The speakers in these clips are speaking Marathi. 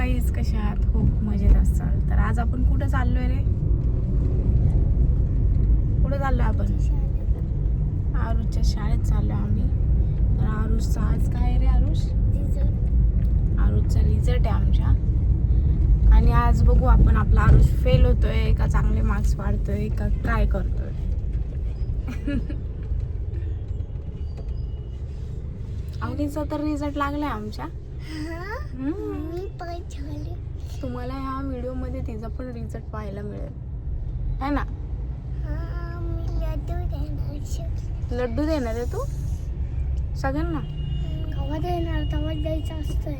गाईज, कशा आहात? खूप मजेत असाल. तर आज आपण कुठं चाललोय रे? कुठं चाललोय आपण? आरुषच्या शाळेत चाललोय आम्ही. तर आरुषचा आज काय रे आरुष? आरुषचा रिझल्ट आहे आमच्या. आणि आज बघू आपण आपला आरुष फेल होतोय का चांगले मार्क्स पाडतोय का काय करतोय. आवडीचा तर रिझल्ट लागलाय आमच्या. तुम्हाला ह्या व्हिडिओ मध्ये तिचा पण रिझल्ट पाहायला मिळेल, है ना? लड्डू देणार आहे तू सगळ्यांना? कवा देणार? तवा द्यायचं असतंय.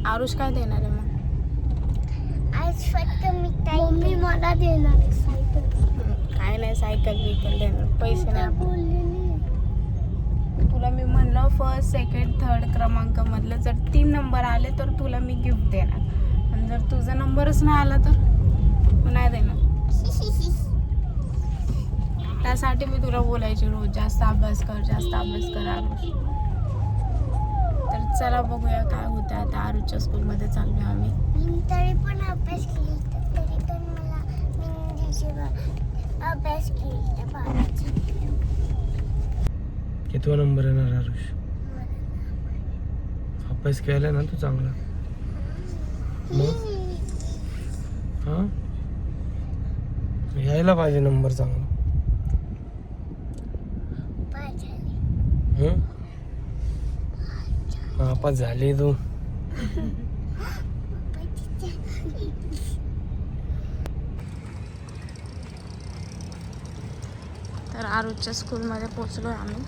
आरुष काय देणार आहे मग? आज फक्त मिठाई. मम्मी मला देणार आहे सायकल. काय नाही, सायकल बिकल देणार, पैसे नाही. बोलली तुला मी म्हणलं फर्स्ट सेकंड थर्ड क्रमांक मधलं जर 3 नंबर आले तर तुला मी गिफ्ट देणार, आणि जर तुझा नंबरच नाही आला तर नाही देणार. त्यासाठी मी तुला बोलायचे रोज जास्त अभ्यास कर, जास्त अभ्यास कर आरुष. तर चला बघूया काय होतं. आता आरुषच्या स्कूलमध्ये चाललोय आम्ही. मी तरी पण अभ्यास केला, तरी पण मला अभ्यास केला. कितवा नंबर येणार आरुष? अभ्यास केला ना तू चांगला? मग हा यायला पाहिजे नंबर चांगला. नापास झाली तू. तर आरुषच्या स्कूलमध्ये पोचलोय आम्ही.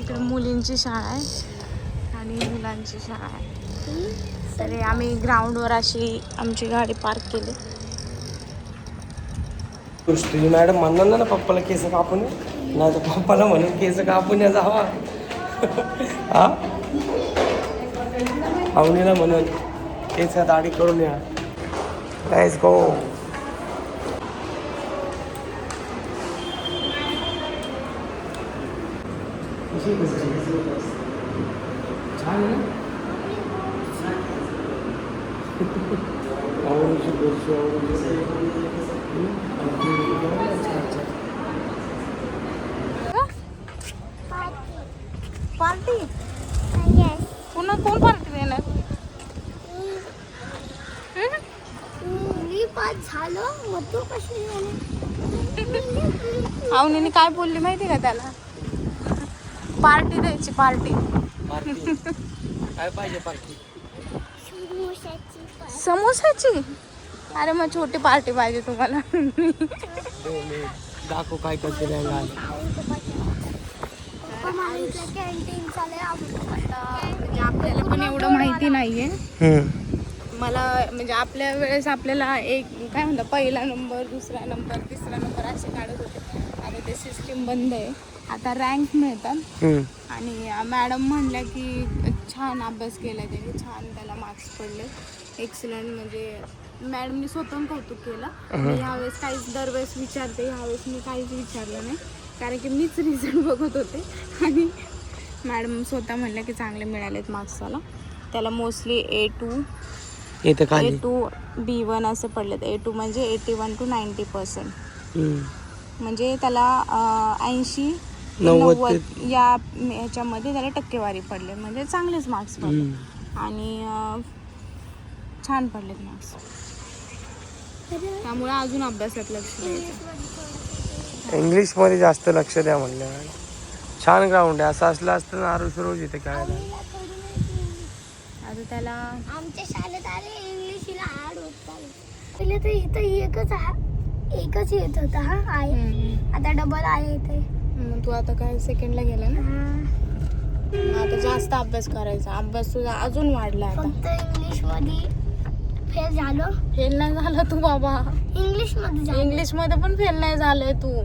इकडे मुलींची शाळा आहे आणि मुलांची शाळा आहे. तरी आम्ही ग्राउंडवर अशी आमची गाडी पार्क केली. तुझी मॅडम म्हणणार ना पप्पाला केस कापून, नाही तर पप्पाला म्हणून केस कापून या जावा. हा अवनीला म्हणून केस दाढी करून या. Let's go. छान आहे ना? पार्टी पुन्हा कोण पार्टी देणार? मी पास झालो, मग तू कशी झाली? आवनीने काय बोलली माहिती का त्याला? पार्टी द्यायची, पार्टी. काय पाहिजे पार्टी? समोसाची? अरे मग छोटी पार्टी पाहिजे तुम्हाला. दाखव काय करते. म्हणजे आपल्याला पण एवढं माहिती नाहीये. मला म्हणजे आपल्या वेळेस आपल्याला एक काय म्हणतात, पहिला नंबर, दुसरा नंबर, तिसरा नंबर असे काढत होते. आता ते सिस्टीम बंद आहे. आता रँक मिळतात. आणि मॅडम म्हणल्या की छान अभ्यास केला त्याने, छान त्याला मार्क्स पडले, एक्सलंट. म्हणजे मॅडमनी स्वतःहून कौतुक केलं. मी ह्यावेळेस काहीच दरवेळेस विचारते, ह्यावेळेस मी काहीच विचारलं नाही, कारण की मीच रिझल्ट बघत होते. आणि मॅडम स्वतः म्हणल्या की चांगले मिळालेत मार्क्स त्याला. मोस्टली A2 B1 असे पडलेत. A2 म्हणजे 81 to 90%. म्हणजे त्याला 80-90 या ह्याच्यामध्ये त्याला टक्केवारी पडले, म्हणजे चांगलेच मार्क्स पडले. आणि छान पडलेत मार्क्स. त्यामुळे अजून अभ्यासात लक्ष द्यायचं. इंग्लिश मध्ये जास्त लक्ष द्या म्हणलं. छान ग्राउंड आहे. असं असलं असतं ना आरुष रोज इथे काय. आता त्याला आमच्या शाळेत आले इंग्लिशला हार्ड होत. पहिले तर इथं एकच येत होता. हा आहे, आता डबल आहे इथे. मग तू आता काय सेकंडला गेला ना? आता जास्त अभ्यास करायचा. अभ्यास तुझा अजून वाढला. फक्त इंग्लिश मध्ये फेल झालो. फेल नाही झाला तू बाबा. इंग्लिश मध्ये पण फेल नाही झालंय तू.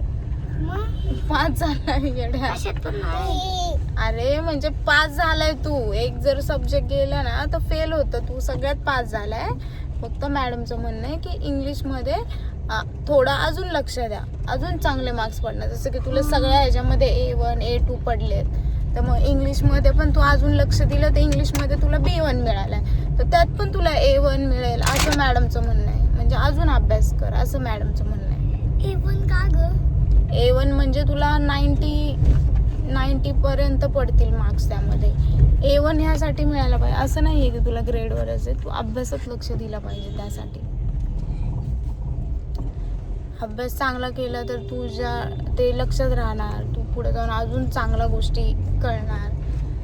पास झालाय येड्या. पण नाही. अरे म्हणजे पास झालाय तू. एक जर सब्जेक्ट गेला ना तर फेल होतं. तू सगळ्यात पास झालाय. फक्त मॅडमचं म्हणणं आहे की इंग्लिशमध्ये थोडं अजून लक्ष द्या, अजून चांगले मार्क्स पडणार. जसं की तुला सगळ्या ह्याच्यामध्ये A1 A2 पडलेत, तर मग इंग्लिशमध्ये पण तू अजून लक्ष दिलं तर इंग्लिशमध्ये तुला B1 मिळालाय. तर त्यात पण तुला A1 मिळेल असं मॅडमचं म्हणणं आहे. म्हणजे अजून अभ्यास कर असं मॅडमचं म्हणणं आहे. A1 का ग? A1 म्हणजे तुला 90 पर्यंत पडतील मार्क्स त्यामध्ये. A1 ह्यासाठी मिळायला पाहिजे असं नाही आहे की तुला ग्रेडवरच आहे. तू अभ्यासात लक्ष दिलं पाहिजे. त्यासाठी अभ्यास चांगला केला तर तुझ्या ते लक्षात राहणार. तू पुढे जाऊन अजून चांगल्या गोष्टी कळणार.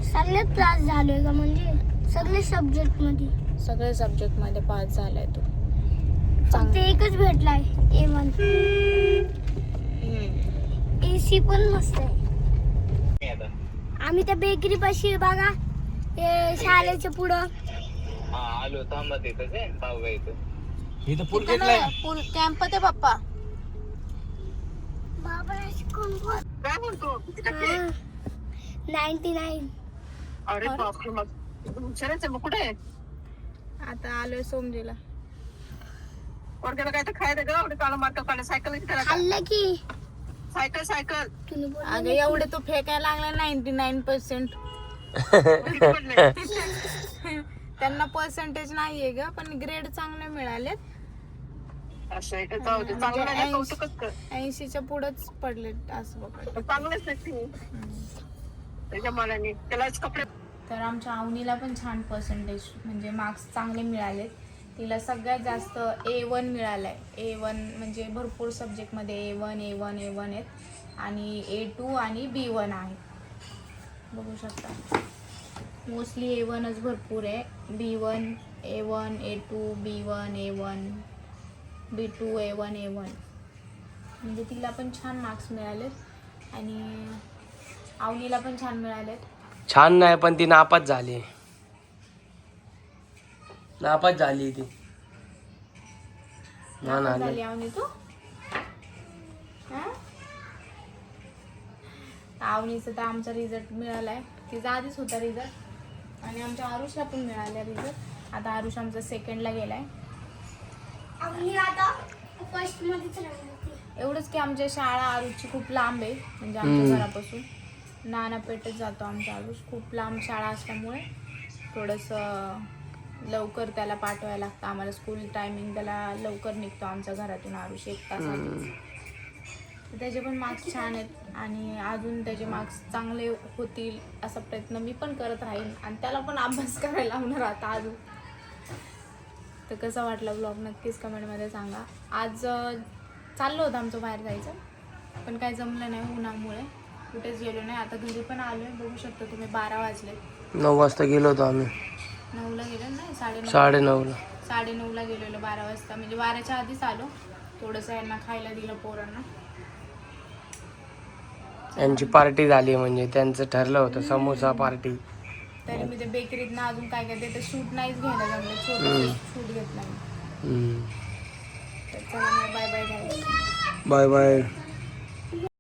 सगळ्यात पास झालोय का? म्हणजे सगळे सब्जेक्ट मध्ये? सगळ्या सब्जेक्टमध्ये पास झालाय तू. फक्त एकच भेटलाय A1. AC पण मस्त आहे. आम्ही त्या बेकरी पाशी बघा शाळेच्या पुढं आलो थांबत येतं ते पाव इथं इथं पूल घेतलाय. फुल कॅम्प ते पप्पा. बाबा कोण काय म्हणतो 99. अरे बापरे मग हुशारच आहे मग कुठे आहे आता आलोय सोमजीला. वर्गाला काय तर खायला ग काला मार्क काढा सायकल खाल्लं की सायकल सायकल तुम्ही बोलला अगं एवढे तो फेकायला लागला 99%. त्यांना पर्सेंटेज नाहीये ग पण ग्रेड चांगले मिळालेत. असं आहे का जाऊ दे चांगलं नाही कौतुकच कर 80च्या पुढेच पडले असं बघा. चांगलंच नाही त्याच्या मनाने त्यालाच कपडे. तर आमच्या अवनीला पण छान पर्सेंटेज म्हणजे मार्क्स चांगले मिळालेत. तिला सगळ्यात जास्त A1 मिळालाय. A1 म्हणजे भरपूर सब्जेक्टमध्ये A1 आहेत आणि A2 आणि B1 आहे. बघू शकता मोस्टली A1च भरपूर आहे. B1 A1 A2 B1 A1 B2 A1 म्हणजे तिला पण छान मार्क्स मिळालेत आणि अवनीला पण छान मिळालेत. छान नाही पण ती नापास झाली. नापास झाली ती. नापास झाली अवनी तू. अवनीचा तर आमचा रिझल्ट मिळालाय. तिचा आधीच होता रिझल्ट आणि आमच्या आरुषला पण मिळाला रिझल्ट. आता आरुष आमचा सेकंडला गेलाय. आम्ही आता फर्स्ट मध्येच राहणार. एवढंच की आमच्या शाळा आरुषची खूप लांब आहे म्हणजे आमच्या घरापासून. नानापेठेत जातो आमचा आरुष. खूप लांब शाळा असल्यामुळे थोडंसं लवकर त्याला पाठवायला लागतं आम्हाला. स्कूल टायमिंग त्याला लवकर निघतो आमच्या घरातून आरुष 1 तास आधी. त्याचे पण मार्क्स छान आहेत आणि अजून त्याचे मार्क्स चांगले होतील असा प्रयत्न मी पण करत राहीन आणि त्याला पण अभ्यास करायला लावणार आता अजून. तर कसा वाटला ब्लॉग नक्कीच कमेंटमध्ये सांगा. आज चाललं होतं आमचं बाहेर जायचं पण काही जमलं नाही उन्हामुळे. कुठेच गेलो नाही. आता घरी पण आलो आहे. बघू शकता तुम्ही 12 वाजले. 9 वाजता गेलो होतो आम्ही. 9ला गेलो नाही 9:30. 9:30. 9:30ला गेलेलो 12 वाजता म्हणजे 12च्या आधीच आलो. थोडंसं यांना खायला दिलं पोरांना. यांची पार्टी झाली म्हणजे त्यांचं ठरलं होतं समोसा पार्टी. तरी मी ते बेकरीतनं अजून काय काय ते शूट नाहीच घ्यायला जमलं. छोटं शूट घेतला मी. तर चला बाय बाय. Bye bye.